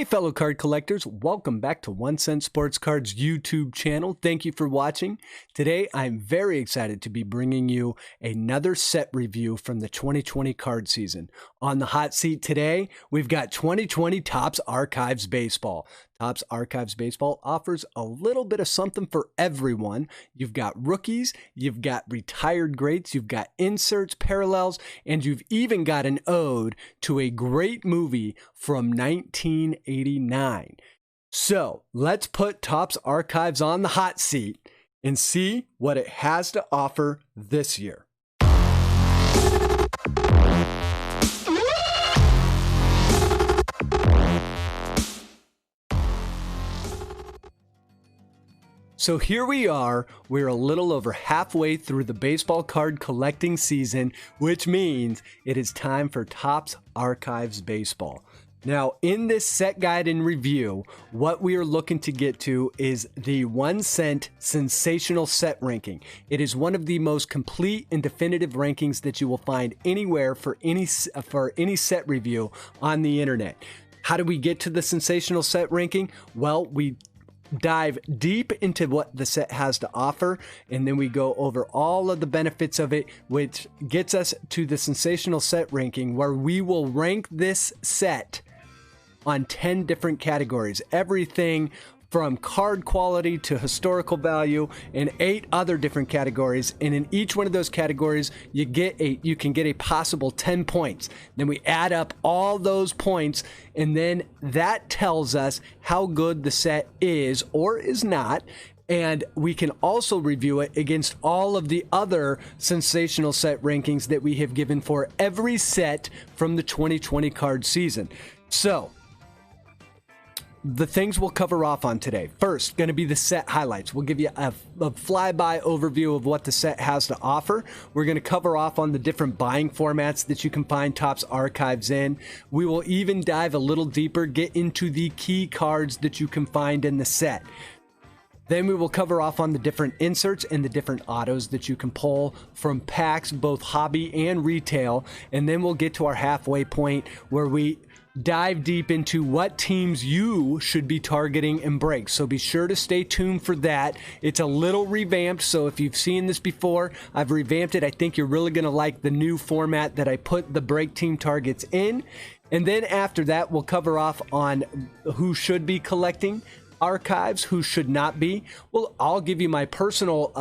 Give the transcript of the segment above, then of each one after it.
Hey fellow card collectors, welcome back to 1 Cent Sports Cards YouTube channel. Thank you for watching. Today I'm very excited to be bringing you another set review from the 2020 card season. On the hot seat today, we've got 2020 Topps Archives Baseball. Topps Archives Baseball offers a little bit of something for everyone. You've got rookies, you've got retired greats, you've got inserts, parallels, and you've even got an ode to a great movie from 1989. So let's put Topps Archives on the hot seat and see what it has to offer this year. So here we are, we're a little over halfway through the baseball card collecting season, which means it is time for Topps Archives Baseball. Now, in this set guide and review, what we are looking to get to is the 1 Cent Sensational Set Ranking. It is one of the most complete and definitive rankings that you will find anywhere for any set review on the internet. How do we get to the Sensational Set Ranking? Well, we dive deep into what the set has to offer, and then we go over all of the benefits of it, which gets us to the Sensational Set Ranking, where we will rank this set on 10 different categories. Everything from card quality to historical value and 8 other different categories. And in each one of those categories, you can get a possible 10 points. Then we add up all those points, and then that tells us how good the set is or is not. And we can also review it against all of the other sensational set rankings that we have given for every set from the 2020 card season. So the things we'll cover off on today. First, going to be the set highlights. We'll give you a flyby overview of what the set has to offer. We're going to cover off on the different buying formats that you can find Topps Archives in. We will even dive a little deeper, get into the key cards that you can find in the set. Then we will cover off on the different inserts and the different autos that you can pull from packs, both hobby and retail. And then we'll get to our halfway point where we dive deep into what teams you should be targeting and break. So be sure to stay tuned for that. It's a little revamped, so if you've seen this before, I've revamped it. I think you're really going to like the new format that I put the break team targets in. And then after that, we'll cover off on who should be collecting archives, who should not be. Well, I'll give you my personal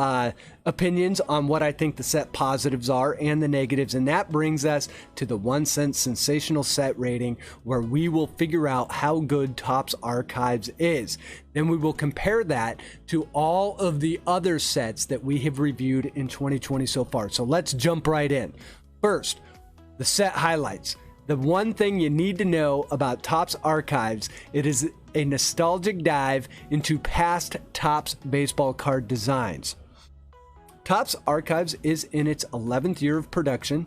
opinions on what I think the set positives are and the negatives, and that brings us to the 1 Cent Sensational Set Rating, where we will figure out how good Topps Archives is. Then we will compare that to all of the other sets that we have reviewed in 2020 so far. So let's jump right in. First, the set highlights. The one thing you need to know about Topps Archives, it is a nostalgic dive into past Topps baseball card designs. Topps Archives is in its 11th year of production.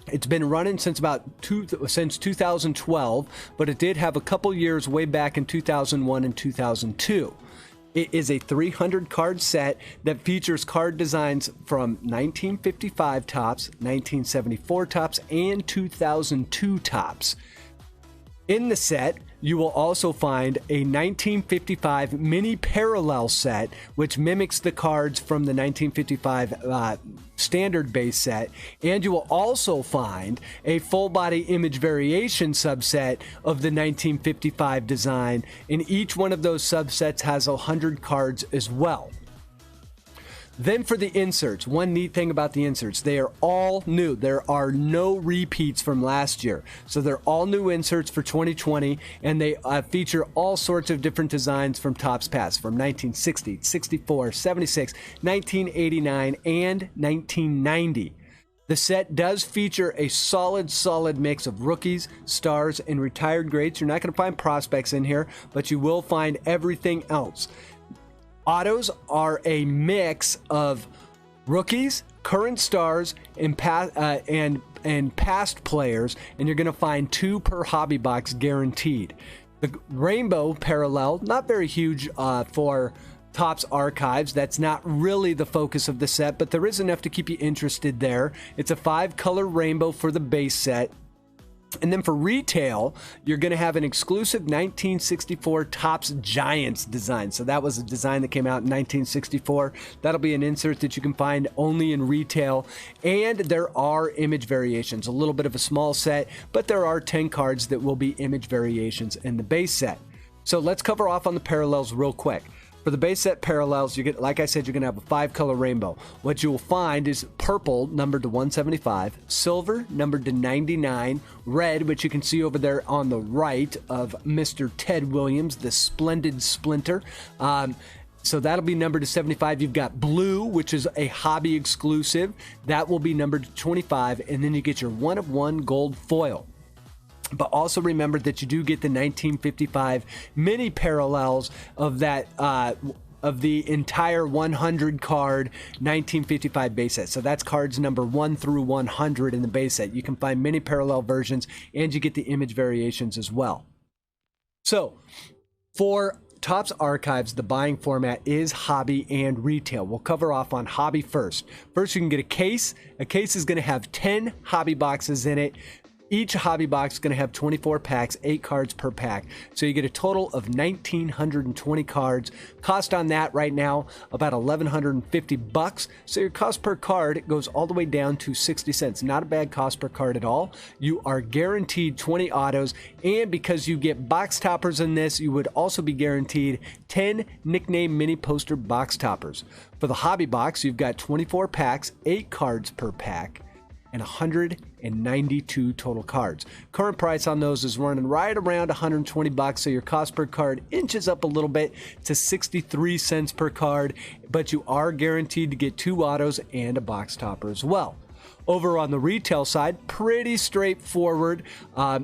It's been running since 2012, but it did have a couple years way back in 2001 and 2002. It is a 300 card set that features card designs from 1955 Topps, 1974 Topps, and 2002 Topps. In the set, you will also find a 1955 mini parallel set, which mimics the cards from the 1955 standard base set, and you will also find a full body image variation subset of the 1955 design, and each one of those subsets has 100 cards as well. Then for the inserts, one neat thing about the inserts, they are all new. There are no repeats from last year. So they're all new inserts for 2020, and they feature all sorts of different designs from Topps past, from 1960, 64, 76, 1989, and 1990. The set does feature a solid mix of rookies, stars, and retired greats. You're not going to find prospects in here, but you will find everything else. Autos are a mix of rookies, current stars, and past players, and you're going to find 2 per hobby box guaranteed. The rainbow parallel, not very huge for Topps Archives. That's not really the focus of the set, but there is enough to keep you interested there. It's a 5-color rainbow for the base set. And then for retail, you're going to have an exclusive 1964 Topps Giants design. So that was a design that came out in 1964. That'll be an insert that you can find only in retail. And there are image variations, a little bit of a small set, but there are 10 cards that will be image variations in the base set. So let's cover off on the parallels real quick. For the base set parallels, you get, like I said, you're going to have a 5-color rainbow. What you will find is purple, numbered to 175, silver, numbered to 99, red, which you can see over there on the right of Mr. Ted Williams, the splendid splinter. So that'll be numbered to 75. You've got blue, which is a hobby exclusive. That will be numbered to 25. And then you get your 1-of-1 gold foil. But also remember that you do get the 1955 mini parallels of that of the entire 100 card 1955 base set. So that's cards number 1 through 100 in the base set. You can find mini parallel versions, and you get the image variations as well. So for Topps Archives, the buying format is hobby and retail. We'll cover off on hobby first. First, you can get a case. A case is going to have 10 hobby boxes in it. Each hobby box is going to have 24 packs, 8 cards per pack. So you get a total of 1,920 cards. Cost on that right now, about $1,150. So your cost per card goes all the way down to 60 cents. Not a bad cost per card at all. You are guaranteed 20 autos. And because you get box toppers in this, you would also be guaranteed 10 nickname mini poster box toppers. For the hobby box, you've got 24 packs, 8 cards per pack, and 192 total cards. Current price on those is running right around $120, so your cost per card inches up a little bit to 63 cents per card, but you are guaranteed to get 2 autos and a box topper as well. Over on the retail side, pretty straightforward.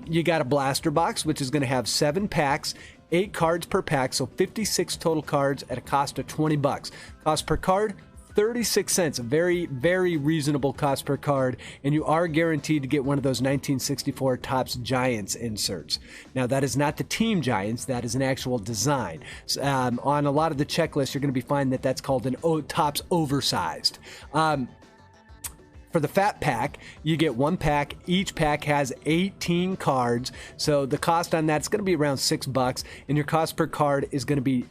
You got a blaster box, which is going to have 7 packs, 8 cards per pack, so 56 total cards at a cost of $20. Cost per card, 36 cents, a very, very reasonable cost per card, and you are guaranteed to get one of those 1964 Topps Giants inserts. Now, that is not the Team Giants, that is an actual design. On a lot of the checklists, you're going to be finding that that's called an Topps Oversized. For the fat pack, you get 1 pack. Each pack has 18 cards. So the cost on that's going to be around $6, and your cost per card is going to be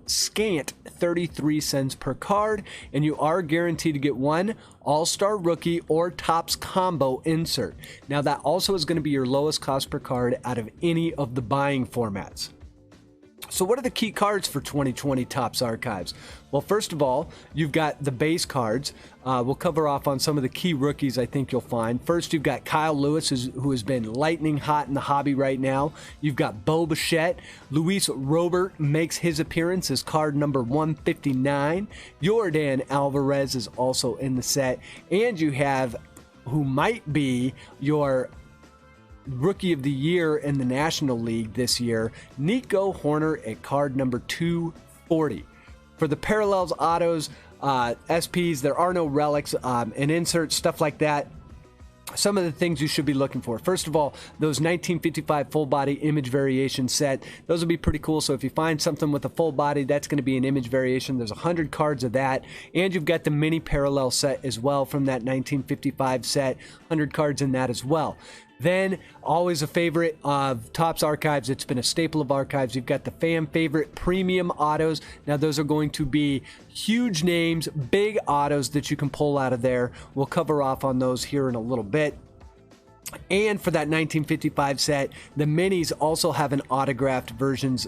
scant 33 cents per card. And you are guaranteed to get 1 All-Star Rookie or Topps Combo insert. Now that also is going to be your lowest cost per card out of any of the buying formats. So what are the key cards for 2020 Topps Archives? Well, first of all, you've got the base cards. We'll cover off on some of the key rookies I think you'll find. First, you've got Kyle Lewis, who has been lightning hot in the hobby right now. You've got Bo Bichette. Luis Robert makes his appearance as card number 159. Yordan Alvarez is also in the set. And you have, who might be your Rookie of the Year in the National League this year, Nico Horner at card number 240. For the parallels, autos, SPs, there are no relics and inserts, stuff like that. Some of the things you should be looking for. First of all, those 1955 full body image variation set, those will be pretty cool. So if you find something with a full body, that's going to be an image variation. There's 100 cards of that. And you've got the mini parallel set as well from that 1955 set, 100 cards in that as well. Then, always a favorite of Topps Archives. It's been a staple of Archives. You've got the fan favorite premium autos. Now, those are going to be huge names, big autos that you can pull out of there. We'll cover off on those here in a little bit. And for that 1955 set, the minis also have an autographed versions.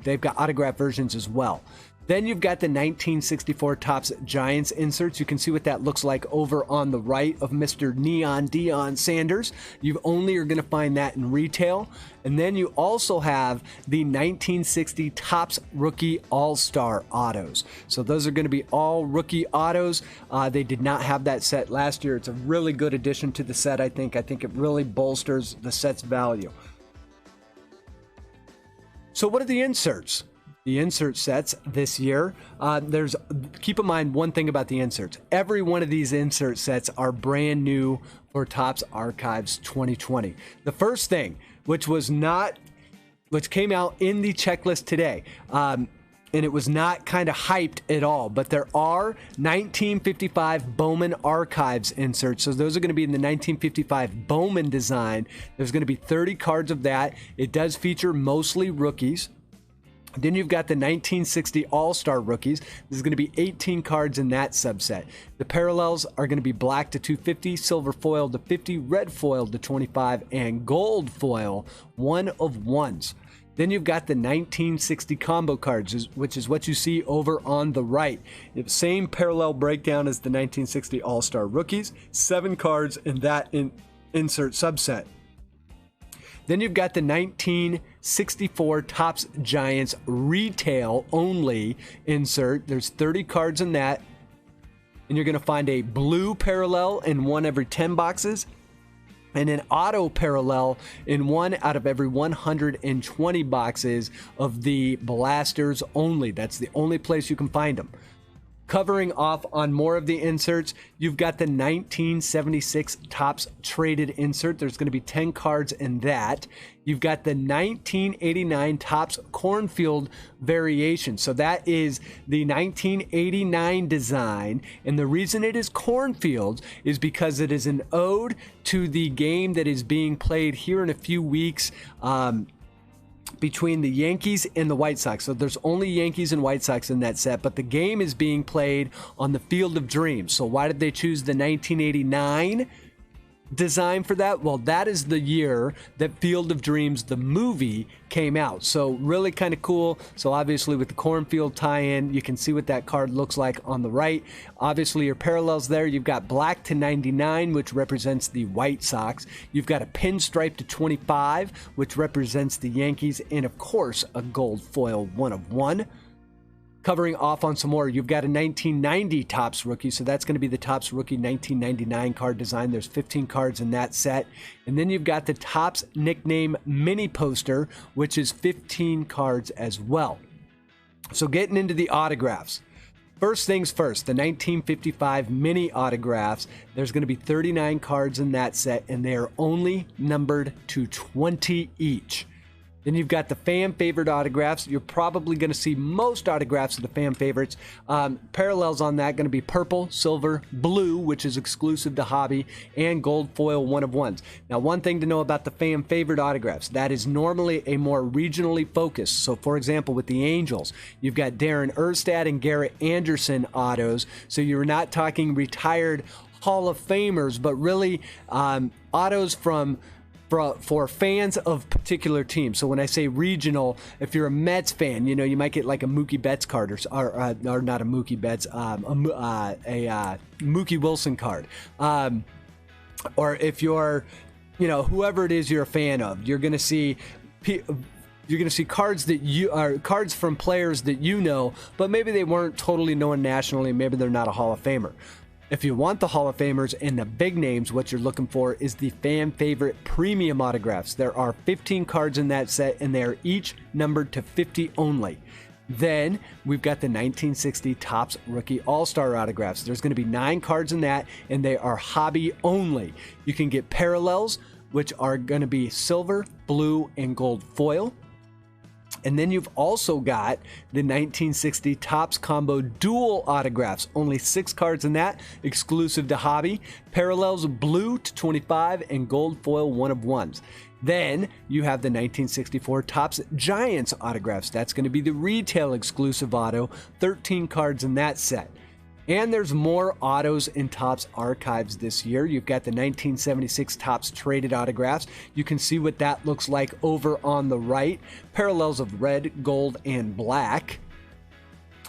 They've got autographed versions as well. Then you've got the 1964 Topps Giants inserts. You can see what that looks like over on the right of Mr. Neon Deion Sanders. You only are going to find that in retail. And then you also have the 1960 Topps Rookie All-Star Autos. So those are going to be all rookie autos. They did not have that set last year. It's a really good addition to the set, I think. I think it really bolsters the set's value. So what are the inserts? The insert sets this year, keep in mind one thing about the inserts. Every one of these insert sets are brand new for Topps Archives 2020. The first thing, which came out in the checklist today, and it was not kind of hyped at all, but there are 1955 Bowman Archives inserts. So those are going to be in the 1955 Bowman design. There's going to be 30 cards of that. It does feature mostly rookies. Then you've got the 1960 All-Star Rookies. There's going to be 18 cards in that subset. The parallels are going to be black to 250, silver foil to 50, red foil to 25, and gold foil 1 of 1s. Then you've got the 1960 combo cards, which is what you see over on the right. Same parallel breakdown as the 1960 All-Star Rookies, 7 cards in that insert subset. Then you've got the 1964 Topps Giants retail only insert. There's 30 cards in that. And you're going to find a blue parallel in 1 every 10 boxes and an auto parallel in 1 out of every 120 boxes of the blasters only. That's the only place you can find them. Covering off on more of the inserts, you've got the 1976 Topps Traded insert. There's going to be 10 cards in that. You've got the 1989 Topps Cornfield variation. So that is the 1989 design. And the reason it is cornfields is because it is an ode to the game that is being played here in a few weeks, between the Yankees and the White Sox. So there's only Yankees and White Sox in that set, but the game is being played on the Field of Dreams. So why did they choose the 1989 design for that? Well, that is the year that Field of Dreams, the movie, came out. So really kind of cool. So obviously with the cornfield tie-in, you can see what that card looks like on the right. Obviously your parallels there, you've got black to 99, which represents the White Sox. You've got a pinstripe to 25, which represents the Yankees, and of course a gold foil 1 of 1. Covering off on some more, you've got a 1990 Topps Rookie, so that's going to be the Topps Rookie 1999 card design. There's 15 cards in that set. And then you've got the Topps Nickname Mini Poster, which is 15 cards as well. So getting into the autographs. First things first, the 1955 mini autographs, there's going to be 39 cards in that set, and they are only numbered to 20 each. Then you've got the fan favorite autographs. You're probably going to see most autographs of the fan favorites. Parallels on that going to be purple, silver, blue, which is exclusive to hobby, and gold foil 1 of 1s. Now, one thing to know about the fan favorite autographs, that is normally a more regionally focused. So, for example, with the Angels, you've got Darren Erstad and Garrett Anderson autos. So you're not talking retired Hall of Famers, but really autos for fans of particular teams. So when I say regional, if you're a Mets fan, you know, you might get like a Mookie Betts card, or not a Mookie Betts, a Mookie Wilson card. Or if you're, you know, whoever it is you're a fan of, you're going to see cards that cards from players that you know, but maybe they weren't totally known nationally. Maybe they're not a Hall of Famer. If you want the Hall of Famers and the big names, what you're looking for is the fan favorite premium autographs. There are 15 cards in that set, and they are each numbered to 50 only. Then we've got the 1960 Topps Rookie All-Star autographs. There's going to be 9 cards in that, and they are hobby only. You can get parallels, which are going to be silver, blue, and gold foil. And then you've also got the 1960 Topps Combo Dual autographs. Only 6 cards in that, exclusive to hobby. Parallels blue to 25 and gold foil 1 of 1s. Then you have the 1964 Topps Giants autographs. That's going to be the retail exclusive auto. 13 cards in that set. And there's more autos in Topps archives this year. You've got the 1976 Topps Traded autographs. You can see what that looks like over on the right. Parallels of red, gold, and black.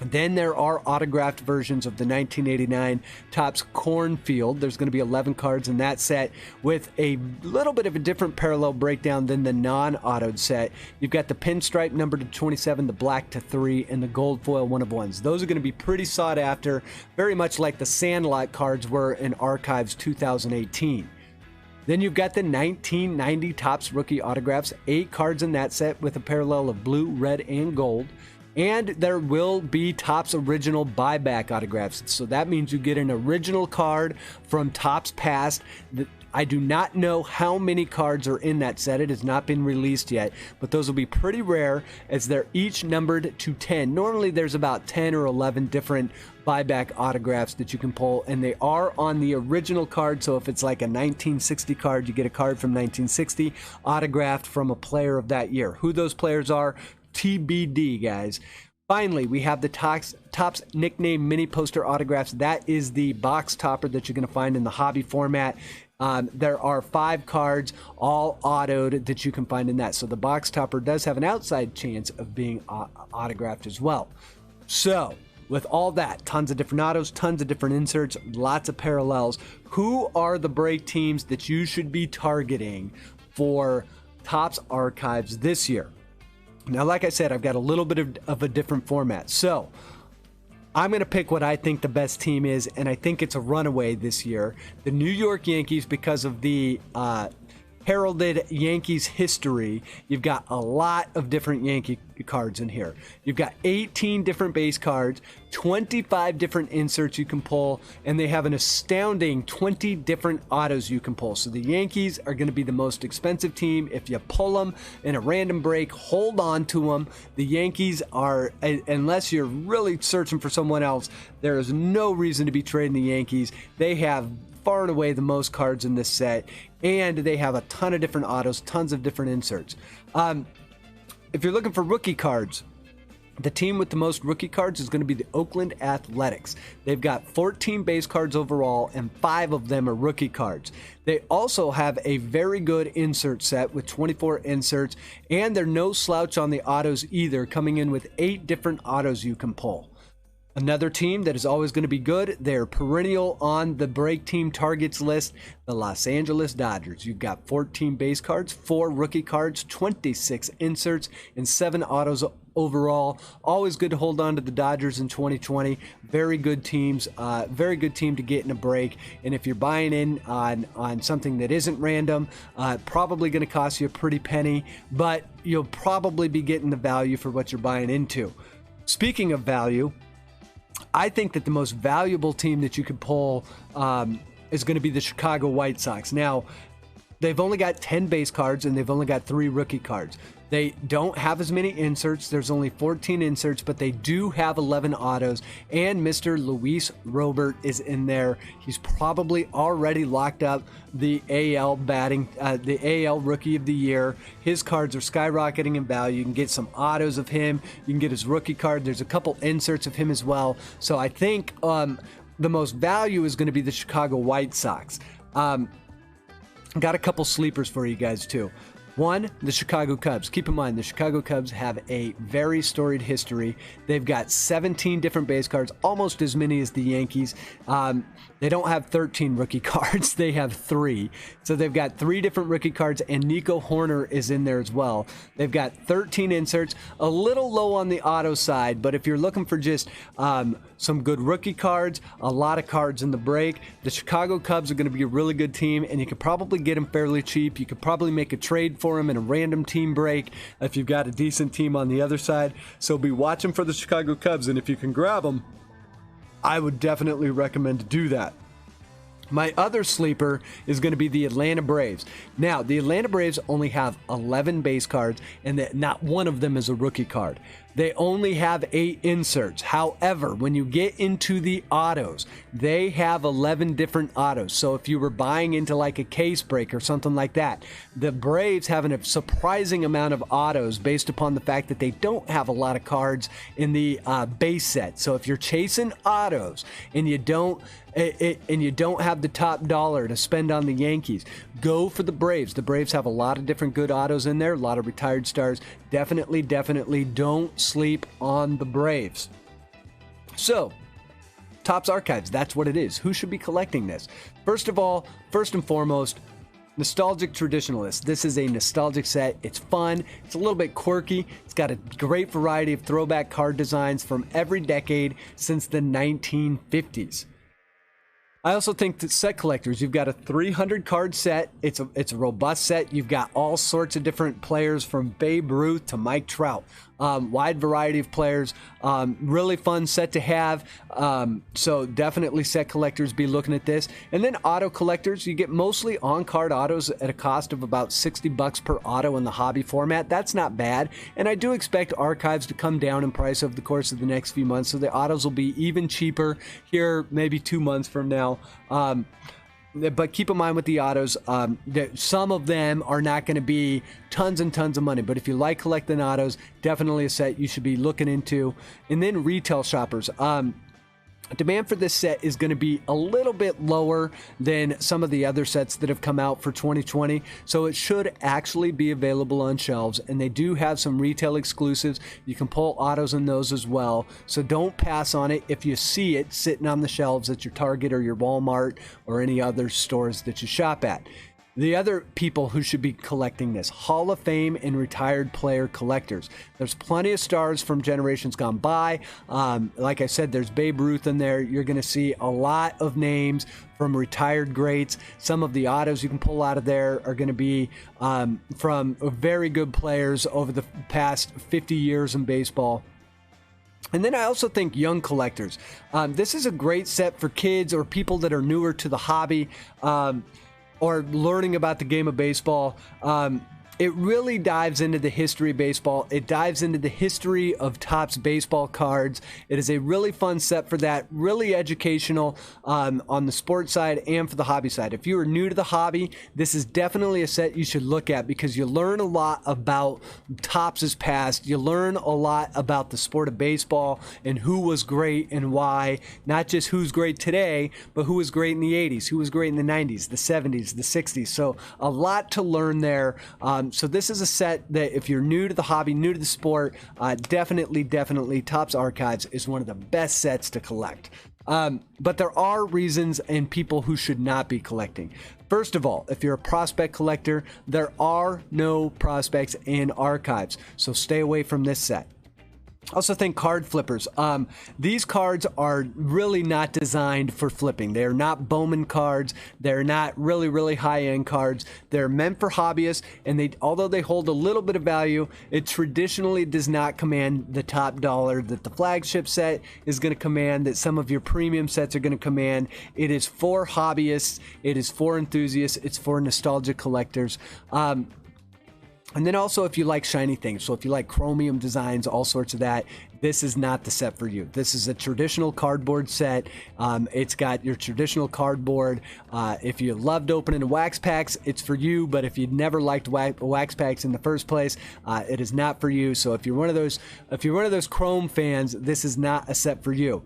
Then there are autographed versions of the 1989 Topps Cornfield. There's going to be 11 cards in that set with a little bit of a different parallel breakdown than the non-autoed set. You've got the pinstripe number to 27, the black to 3, and the gold foil 1 of 1s. Those are going to be pretty sought after, very much like the Sandlot cards were in Archives 2018. Then you've got the 1990 Topps Rookie autographs, 8 cards in that set with a parallel of blue, red, and gold. And there will be Topps original buyback autographs. So that means you get an original card from Topps past I do not know how many cards are in that set. It has not been released yet, but those will be pretty rare as they're each numbered to 10. Normally there's about 10 or 11 different buyback autographs that you can pull, and they are on the original card. So if it's like a 1960 card, you get a card from 1960 autographed from a player of that year. Who those players are, TBD, guys. Finally, we have the Topps nickname mini poster autographs. That is the box topper that you're going to find in the hobby format. There are 5 cards, all autoed, that you can find in that. So the box topper does have an outside chance of being autographed as well. So with all that, tons of different autos, tons of different inserts, lots of parallels. Who are the break teams that you should be targeting for Topps Archives this year? Now, like I said, I've got a little bit of a different format. So I'm going to pick what I think the best team is, and I think it's a runaway this year. The New York Yankees, because of the heralded Yankees history. You've got a lot of different Yankee cards in here. You've got 18 different base cards, 25 different inserts you can pull, and they have an astounding 20 different autos you can pull. So the Yankees are going to be the most expensive team. If you pull them in a random break, hold on to them. The Yankees are, unless you're really searching for someone else, there is no reason to be trading the Yankees. They have far and away the most cards in this set, and they have a ton of different autos, tons of different inserts. If you're looking for rookie cards, the team with the most rookie cards is going to be the Oakland Athletics. They've got 14 base cards overall, and 5 of them are rookie cards. They also have a very good insert set with 24 inserts, and they're no slouch on the autos either, coming in with 8 different autos you can pull. Another team that is always going to be good, they're perennial on the break team targets list, the Los Angeles Dodgers. You've got 14 base cards, 4 rookie cards, 26 inserts, and 7 autos overall. Always good to hold on to the Dodgers in 2020. Very good teams, very good team to get in a break. And if you're buying in on something that isn't random, probably going to cost you a pretty penny, but you'll probably be getting the value for what you're buying into. Speaking of value, I think that the most valuable team that you could pull is going to be the Chicago White Sox. Now, they've only got 10 base cards, and they've only got 3 rookie cards. They don't have as many inserts. There's only 14 inserts, but they do have 11 autos, and Mr. Luis Robert is in there. He's probably already locked up the AL Rookie of the Year. His cards are skyrocketing in value. You can get some autos of him. You can get his rookie card. There's a couple inserts of him as well. So I think the most value is going to be the Chicago White Sox. Got a couple sleepers for you guys too. One, the Chicago Cubs. Keep in mind, the Chicago Cubs have a very storied history. They've got 17 different base cards, almost as many as the Yankees. They don't have 13 rookie cards. They have 3. So they've got 3 different rookie cards, and Nico Horner is in there as well. They've got 13 inserts, a little low on the auto side, but if you're looking for just some good rookie cards, a lot of cards in the break, the Chicago Cubs are going to be a really good team, and you could probably get them fairly cheap. You could probably make a trade for them in a random team break if you've got a decent team on the other side. So be watching for the Chicago Cubs, and if you can grab them, I would definitely recommend to do that. My other sleeper is going to be the Atlanta Braves. Now, the Atlanta Braves only have 11 base cards, and not one of them is a rookie card. They only have 8 inserts. However, when you get into the autos, they have 11 different autos. So if you were buying into like a case break or something like that, the Braves have a surprising amount of autos based upon the fact that they don't have a lot of cards in the base set. So if you're chasing autos and you don't have the top dollar to spend on the Yankees, go for the Braves. The Braves have a lot of different good autos in there, a lot of retired stars. Definitely don't sleep on the Braves. So, Topps Archives, that's what it is. Who should be collecting this? First and foremost, nostalgic traditionalist. This is a nostalgic set. It's fun. It's a little bit quirky. It's got a great variety of throwback card designs from every decade since the 1950s. I also think that set collectors, you've got a 300 card set. It's a robust set. You've got all sorts of different players from Babe Ruth to Mike Trout. wide variety of players. Really fun set to have. So definitely set collectors be looking at this. And then auto collectors, you get mostly on-card autos at a cost of about $60 per auto in the hobby format. That's not bad. And I do expect archives to come down in price over the course of the next few months. So the autos will be even cheaper here, maybe 2 months from now. But keep in mind with the autos, that some of them are not going to be tons and tons of money. But if you like collecting autos, definitely a set you should be looking into. And then retail shoppers. Demand for this set is going to be a little bit lower than some of the other sets that have come out for 2020, so it should actually be available on shelves, and they do have some retail exclusives. You can pull autos in those as well, so don't pass on it if you see it sitting on the shelves at your Target or your Walmart or any other stores that you shop at. The other people who should be collecting this, Hall of Fame and retired player collectors. There's plenty of stars from generations gone by. Like I said, there's Babe Ruth in there. You're going to see a lot of names from retired greats. Some of the autos you can pull out of there are going to be from very good players over the past 50 years in baseball. And then I also think young collectors. This is a great set for kids or people that are newer to the hobby. Or learning about the game of baseball. It really dives into the history of baseball. It dives into the history of Topps baseball cards. It is a really fun set for that, really educational on the sports side and for the hobby side. If you are new to the hobby, this is definitely a set you should look at because you learn a lot about Topps' past. You learn a lot about the sport of baseball and who was great and why. Not just who's great today, but who was great in the 80s, who was great in the 90s, the 70s, the 60s. So a lot to learn there. So this is a set that if you're new to the hobby, new to the sport, definitely Topps Archives is one of the best sets to collect. But there are reasons and people who should not be collecting. First of all, if you're a prospect collector, there are no prospects in archives, so stay away from this set. Also think card flippers. These cards are really not designed for flipping. They're not Bowman cards. They're not really high-end cards. They're meant for hobbyists, and although they hold a little bit of value, it traditionally does not command the top dollar that the flagship set is going to command, that some of your premium sets are going to command. It is for hobbyists. It is for enthusiasts. It's for nostalgic collectors. And then also if you like shiny things, so if you like chromium designs, all sorts of that, this is not the set for you. This is a traditional cardboard set. It's got your traditional cardboard. If you loved opening wax packs, it's for you. But if you never liked wax packs in the first place, it is not for you. So if you're one of those chrome fans, this is not a set for you.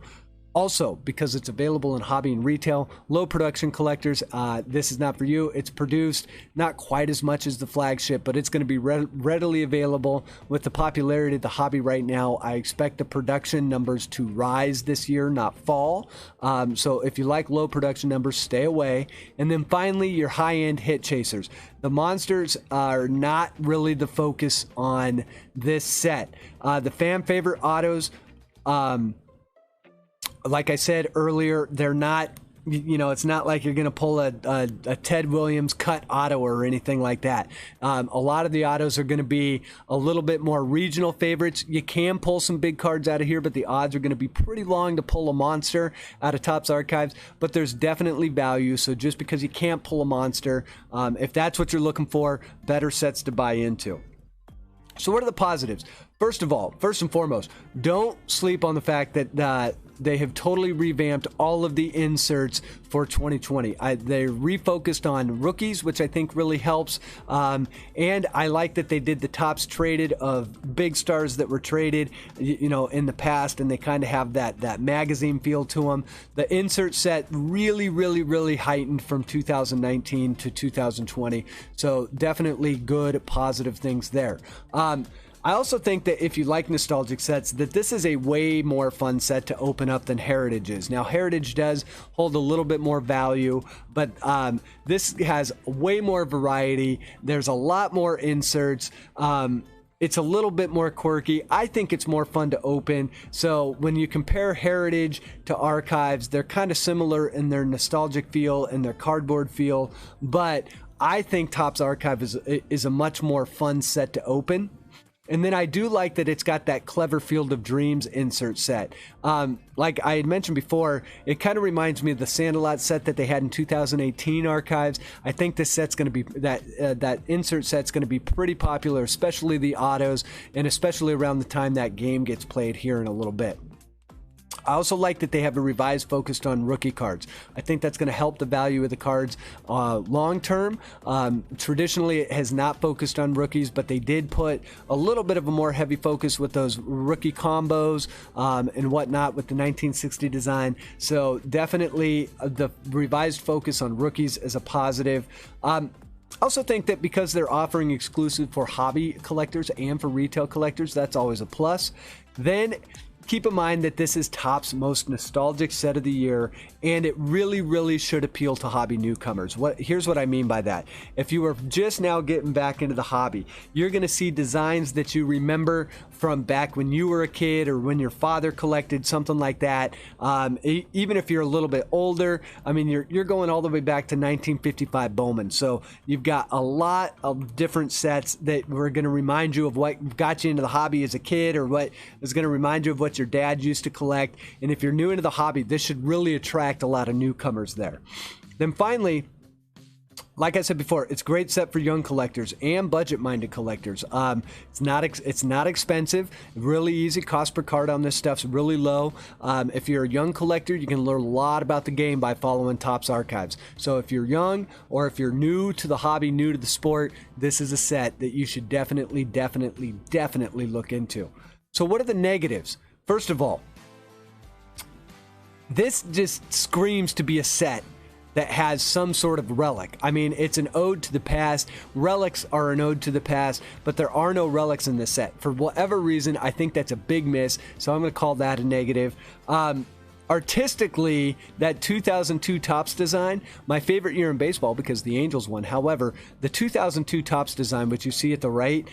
Also, because it's available in hobby and retail, low production collectors, this is not for you. It's produced not quite as much as the flagship, but it's going to be readily available. With the popularity of the hobby right now, I expect the production numbers to rise this year, not fall. So if you like low production numbers, stay away. And then finally, your high-end hit chasers. The monsters are not really the focus on this set. The fan favorite autos, like I said earlier, they're not, it's not like you're going to pull a Ted Williams cut auto or anything like that. A lot of the autos are going to be a little bit more regional favorites. You can pull some big cards out of here, but the odds are going to be pretty long to pull a monster out of Topps Archives, but there's definitely value. So just because you can't pull a monster, if that's what you're looking for, better sets to buy into. So what are the positives? First of all, first and foremost, don't sleep on the fact that they have totally revamped all of the inserts for 2020. They refocused on rookies, which I think really helps. And I like that they did the Topps traded of big stars that were traded, in the past, and they kind of have that magazine feel to them. The insert set really heightened from 2019 to 2020. So definitely good, positive things there. I also think that if you like nostalgic sets, that this is a way more fun set to open up than Heritage is. Now, Heritage does hold a little bit more value, but this has way more variety. There's a lot more inserts. It's a little bit more quirky. I think it's more fun to open. So when you compare Heritage to Archives, they're kind of similar in their nostalgic feel and their cardboard feel, but I think Topps Archive is a much more fun set to open. And then I do like that it's got that clever Field of Dreams insert set. Like I had mentioned before, it kind of reminds me of the Sandalot set that they had in 2018 archives. I think this set's going to be, that insert set's going to be pretty popular, especially the autos, and especially around the time that game gets played here in a little bit. I also like that they have a revised focused on rookie cards. I think that's going to help the value of the cards long term. Traditionally, it has not focused on rookies, but they did put a little bit of a more heavy focus with those rookie combos and whatnot with the 1960 design. So definitely the revised focus on rookies is a positive. I also think that because they're offering exclusive for hobby collectors and for retail collectors, that's always a plus. Then keep in mind that this is Topps' most nostalgic set of the year, and it really should appeal to hobby newcomers. Here's what I mean by that. If you are just now getting back into the hobby, you're going to see designs that you remember from back when you were a kid or when your father collected, something like that. Even if you're a little bit older, I mean, you're going all the way back to 1955 Bowman. So you've got a lot of different sets that were going to remind you of what got you into the hobby as a kid, or what is going to remind you of what your dad used to collect. And if you're new into the hobby, this should really attract a lot of newcomers there. Then finally, like I said before, it's a great set for young collectors and budget-minded collectors. It's not expensive, really easy. Cost per card on this stuff's really low. If you're a young collector, you can learn a lot about the game by following Topps archives. So if you're young, or if you're new to the hobby, new to the sport, this is a set that you should definitely look into. So what are the negatives? First of all, this just screams to be a set that has some sort of relic. I mean, it's an ode to the past. Relics are an ode to the past, but there are no relics in this set. For whatever reason, I think that's a big miss, so I'm going to call that a negative. Artistically, that 2002 Topps design, my favorite year in baseball because the Angels won. However, the 2002 Topps design, which you see at the right,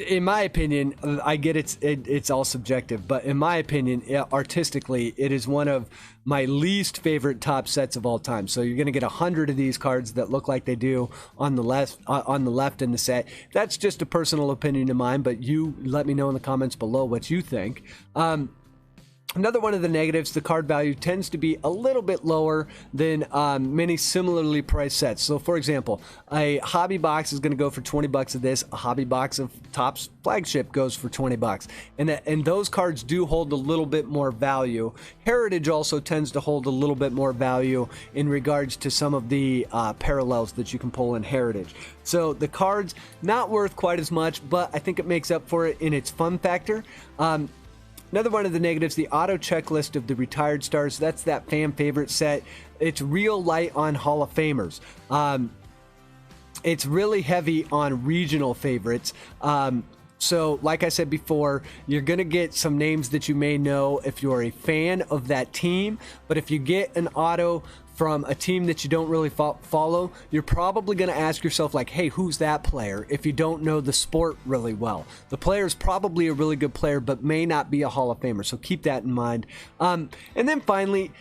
in my opinion, I get it's all subjective, but in my opinion, artistically, it is one of my least favorite Topps sets of all time. So you're going to get 100 of these cards that look like they do on the left in the set. That's just a personal opinion of mine, but you let me know in the comments below what you think. Another one of the negatives, the card value tends to be a little bit lower than many similarly priced sets. So for example, a hobby box is going to go for 20 bucks of this. A hobby box of Topps flagship goes for 20 bucks. And those cards do hold a little bit more value. Heritage also tends to hold a little bit more value in regards to some of the parallels that you can pull in Heritage. So the card's not worth quite as much, but I think it makes up for it in its fun factor. Another one of the negatives, the auto checklist of the retired stars. That's that fan favorite set. It's real light on Hall of Famers. It's really heavy on regional favorites. So like I said before, you're going to get some names that you may know if you're a fan of that team. But if you get an auto from a team that you don't really follow, you're probably going to ask yourself, like, hey, who's that player, if you don't know the sport really well. The player is probably a really good player, but may not be a Hall of Famer, so keep that in mind. And then finally,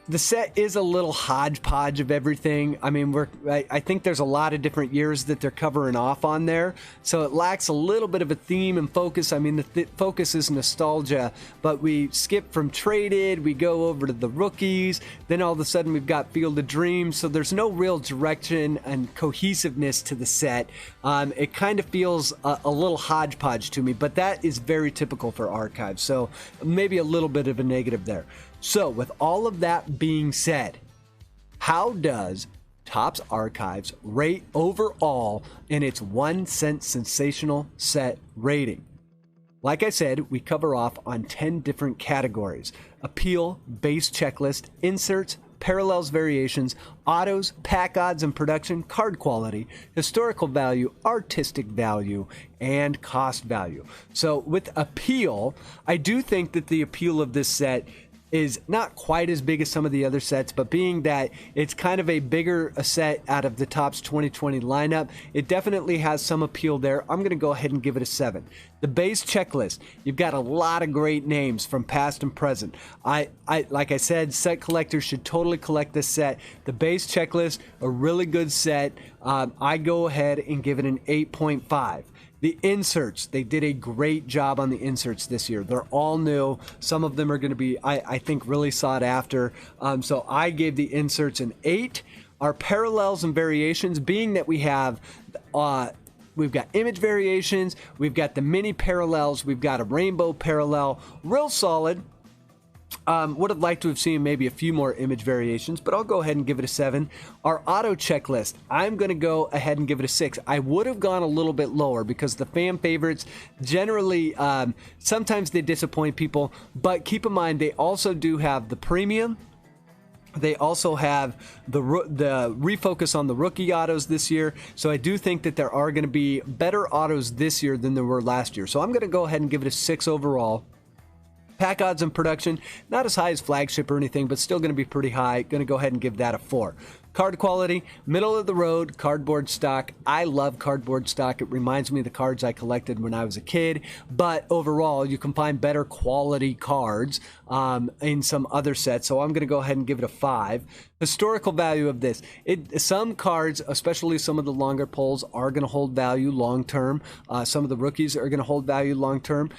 the set is a little hodgepodge of everything. I mean, I think there's a lot of different years that they're covering off on there, so it lacks a little bit of a theme and focus. I mean, the focus is nostalgia, but we skip from traded, we go over to the rookies, then all of a sudden we've got Field of Dreams, so there's no real direction and cohesiveness to the set. It kind of feels a little hodgepodge to me, but that is very typical for archives, so maybe a little bit of a negative there. So with all of that being said, how does Topps Archives rate overall in its 1 cent sensational set rating? Like I said, we cover off on 10 different categories: appeal, base checklist, inserts, parallels, variations, autos, pack odds and production, card quality, historical value, artistic value, and cost value. So with appeal, I do think that the appeal of this set is not quite as big as some of the other sets, but being that it's kind of a bigger set out of the Topps 2020 lineup, it definitely has some appeal there. I'm going to go ahead and give it a 7. The base checklist, you've got a lot of great names from past and present. Like I said, set collectors should totally collect this set. The base checklist, a really good set. I go ahead and give it an 8.5. The inserts, they did a great job on the inserts this year. They're all new. Some of them are going to be, I think, really sought after. So I gave the inserts an 8. Our parallels and variations, being that we have, we've got image variations, we've got the mini parallels, we've got a rainbow parallel, real solid. Would have liked to have seen maybe a few more image variations, but I'll go ahead and give it a 7. Our auto checklist, I'm going to go ahead and give it a 6. I would have gone a little bit lower because the fan favorites generally, sometimes they disappoint people, but keep in mind they also do have the premium. They also have the refocus on the rookie autos this year. So I do think that there are going to be better autos this year than there were last year. So I'm going to go ahead and give it a 6 overall. Pack odds and production, not as high as flagship or anything, but still going to be pretty high. Going to go ahead and give that a 4. Card quality, middle of the road, cardboard stock. I love cardboard stock. It reminds me of the cards I collected when I was a kid. But overall, you can find better quality cards in some other sets. So I'm going to go ahead and give it a 5. Historical value of this. Some cards, especially some of the longer pulls, are going to hold value long term. Some of the rookies are going to hold value long term.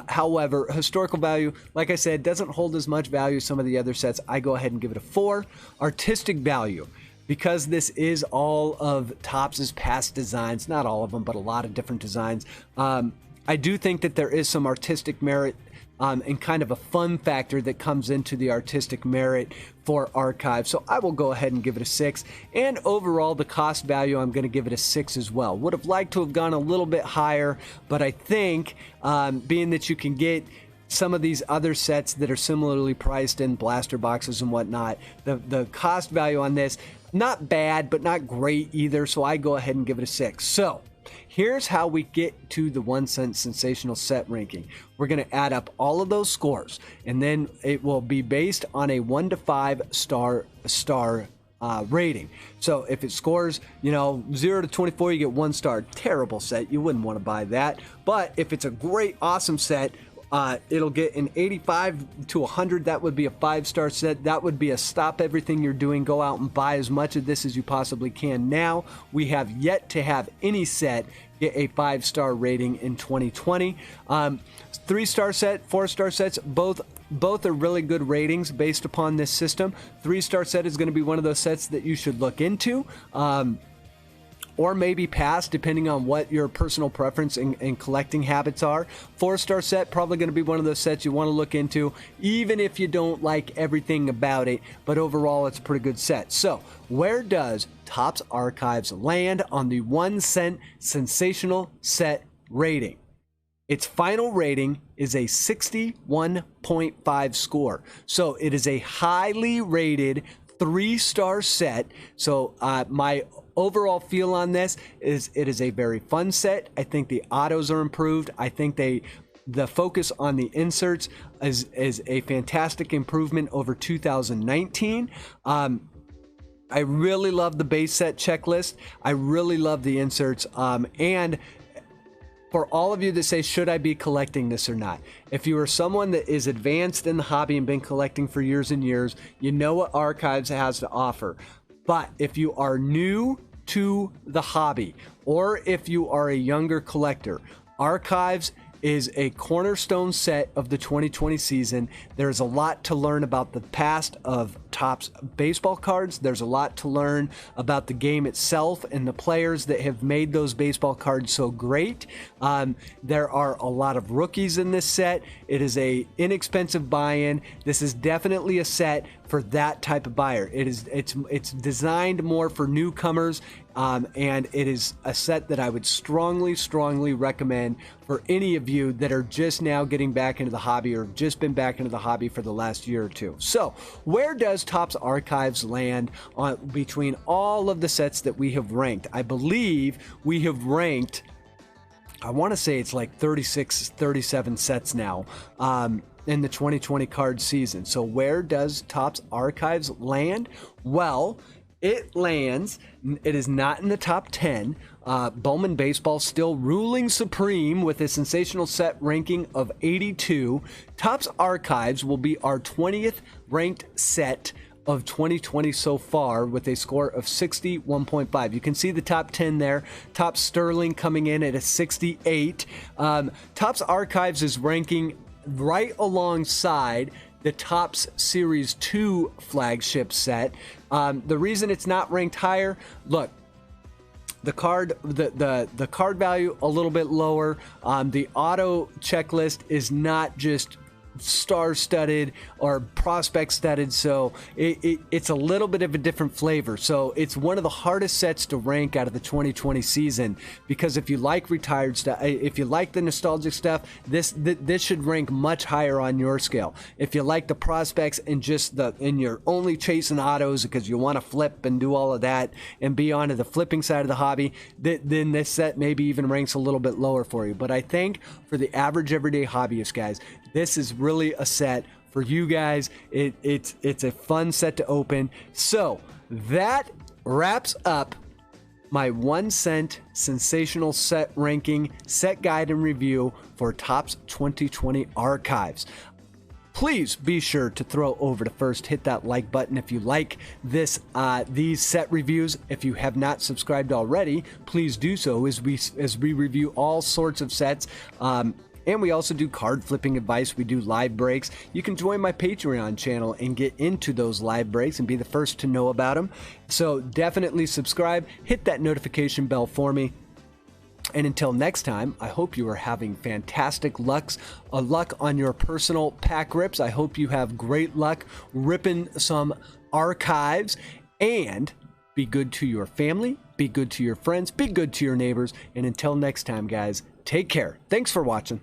However, historical value, like I said, doesn't hold as much value as some of the other sets. I go ahead and give it a 4. Artistic value. Because this is all of Topps' past designs, not all of them, but a lot of different designs, I do think that there is some artistic merit and kind of a fun factor that comes into the artistic merit for Archive. So I will go ahead and give it a 6. And overall, the cost value, I'm going to give it a 6 as well. Would have liked to have gone a little bit higher, but I think being that you can get some of these other sets that are similarly priced in blaster boxes and whatnot, the cost value on this, not bad, but not great either. So I go ahead and give it a 6. So here's how we get to the 1 cent sensational set ranking. We're going to add up all of those scores, and then it will be based on a 1 to 5 star rating. So if it scores, 0 to 24, you get 1 star. Terrible set. You wouldn't want to buy that. But if it's a great, awesome set, it'll get an 85 to 100. That would be a 5-star set. That would be a stop everything you're doing. Go out and buy as much of this as you possibly can. Now, we have yet to have any set get a 5-star rating in 2020. 3-star set, 4-star sets, both are really good ratings based upon this system. 3-star set is going to be one of those sets that you should look into. Or maybe pass, depending on what your personal preference and collecting habits are. 4-star set, probably going to be one of those sets you want to look into, even if you don't like everything about it. But overall, it's a pretty good set. So, where does Topps Archives land on the 1 cent sensational set rating? Its final rating is a 61.5 score. So, it is a highly rated 3-star set. So, my overall feel on this is it is a very fun set. I think the autos are improved. I think the focus on the inserts is a fantastic improvement over 2019. I really love the base set checklist. I really love the inserts. And for all of you that say, should I be collecting this or not? If you are someone that is advanced in the hobby and been collecting for years and years, you know what Archives has to offer. But if you are new to the hobby, or if you are a younger collector, Archives is a cornerstone set of the 2020 season. There's a lot to learn about the past of Topps baseball cards. There's a lot to learn about the game itself and the players that have made those baseball cards so great. There are a lot of rookies in this set. It is a inexpensive buy-in. This is definitely a set for that type of buyer. It's designed more for newcomers, and it is a set that I would strongly recommend for any of you that are just now getting back into the hobby or have just been back into the hobby for the last year or two. So where does Topps Archives land on between all of the sets that we have ranked? I believe we have ranked, I want to say it's like 36, 37 sets now in the 2020 card season. So where does Topps Archives land? Well, it is not in the top 10. Bowman Baseball still ruling supreme with a sensational set ranking of 82. Topps Archives will be our 20th ranked set of 2020 so far with a score of 61.5. You can see the top 10 there. Top Sterling coming in at a 68. Topps Archives is ranking right alongside the Topps Series 2 flagship set. The reason it's not ranked higher, look, the card value a little bit lower. The auto checklist is not just star-studded or prospect-studded, so it's a little bit of a different flavor. So it's one of the hardest sets to rank out of the 2020 season, because if you like retired stuff, if you like the nostalgic stuff, this should rank much higher on your scale. If you like the prospects and you're only chasing autos because you want to flip and do all of that and be onto the flipping side of the hobby, then this set maybe even ranks a little bit lower for you. But I think for the average everyday hobbyist, guys, this is really a set for you guys. It's a fun set to open. So that wraps up my 1 cent sensational set ranking, set guide, and review for Topps 2020 Archives. Please be sure to throw over to first, hit that like button if you like these set reviews. If you have not subscribed already, please do so as we review all sorts of sets. And we also do card flipping advice. We do live breaks. You can join my Patreon channel and get into those live breaks and be the first to know about them. So definitely subscribe, hit that notification bell for me. And until next time, I hope you are having fantastic luck on your personal pack rips. I hope you have great luck ripping some archives, and be good to your family, be good to your friends, be good to your neighbors. And until next time, guys, take care. Thanks for watching.